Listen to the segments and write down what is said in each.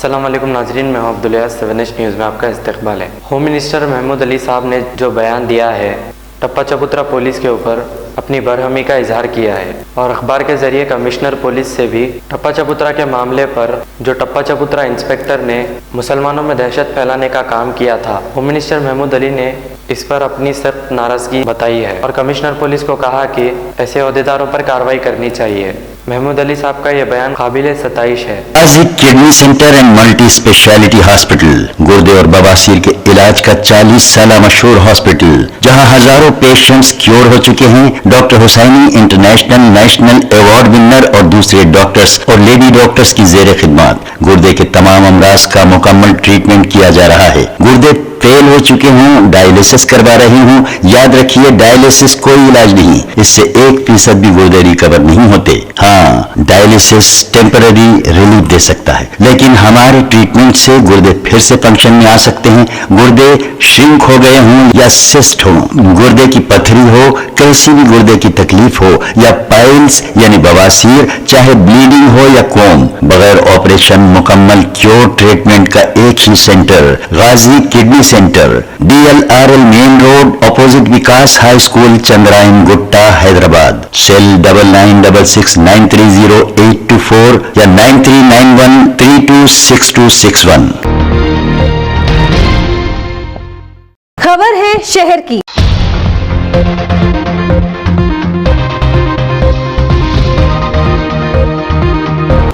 अस्सलाम वालेकुम नाजरीन, मैं हूं अब्दुल 7 न्यूज़ में आपका इस्तकबाल है। होम मिनिस्टर महमूद अली साहब ने जो बयान दिया है टप्पा चबूतरा पुलिस के ऊपर अपनी बरहमी का इजहार किया है और अखबार के जरिए कमिश्नर पुलिस से भी टप्पा चबूतरा के मामले पर जो टप्पा चबूतरा इंस्पेक्टर ने मुसलमानों में दहशत फैलाने का काम किया था, होम मिनिस्टर महमूद अली ने इस पर अपनी सख्त नाराजगी बताई है और कमिश्नर पुलिस को कहा कि ऐसे अहदेदारों पर कार्रवाई करनी चाहिए। महमूद अली साहब का यह बयान काबिल सताइश है। Kidney centre and multi speciality hospital गुर्दे और बवासीर के इलाज का 40 साल मशहूर हॉस्पिटल, जहां हजारों पेशेंट्स क्योर हो चुके हैं। Doctor Hussaini international national award winner और दूसरे डॉक्टर्स और लेडी डॉक्टर्स की जेर खिदमत गुर्दे के तमाम अमराज का मुकम्मल ट्रीटमेंट किया जा रहा है। गुर्दे फेल हो चुके हों, डायलिसिस करवा रही हूँ, याद रखिए डायलिसिस कोई इलाज नहीं, इससे 1% भी गुर्दे रिकवर नहीं होते। हाँ, डायलिसिस टेम्पररी रिलीफ दे सकता है, लेकिन हमारे ट्रीटमेंट से गुर्दे फिर से फंक्शन में आ सकते हैं। गुर्दे श्रिंक हो गए हों या सिस्ट हो, गुर्दे की पथरी हो, कैसी भी गुर्दे की तकलीफ हो या पाइल्स यानी बवासीर, चाहे ब्लीडिंग हो या कोम, बगैर ऑपरेशन मुकम्मल क्योर ट्रीटमेंट का एक ही centre Ghazi kidney centre, DLRL main road opposite Vikas high school, Chandrayangutta, Hyderabad. Cell 9966930824 या 9391326261। खबर है शहर की।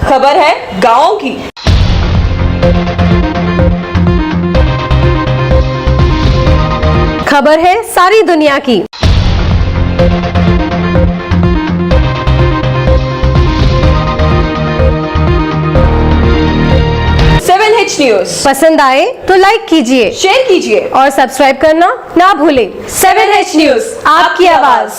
खबर है गांव की। खबर है सारी दुनिया की। 7H न्यूज़ पसंद आए तो लाइक कीजिए, शेयर कीजिए और सब्सक्राइब करना ना भूलें। 7H न्यूज़, आपकी आवाज।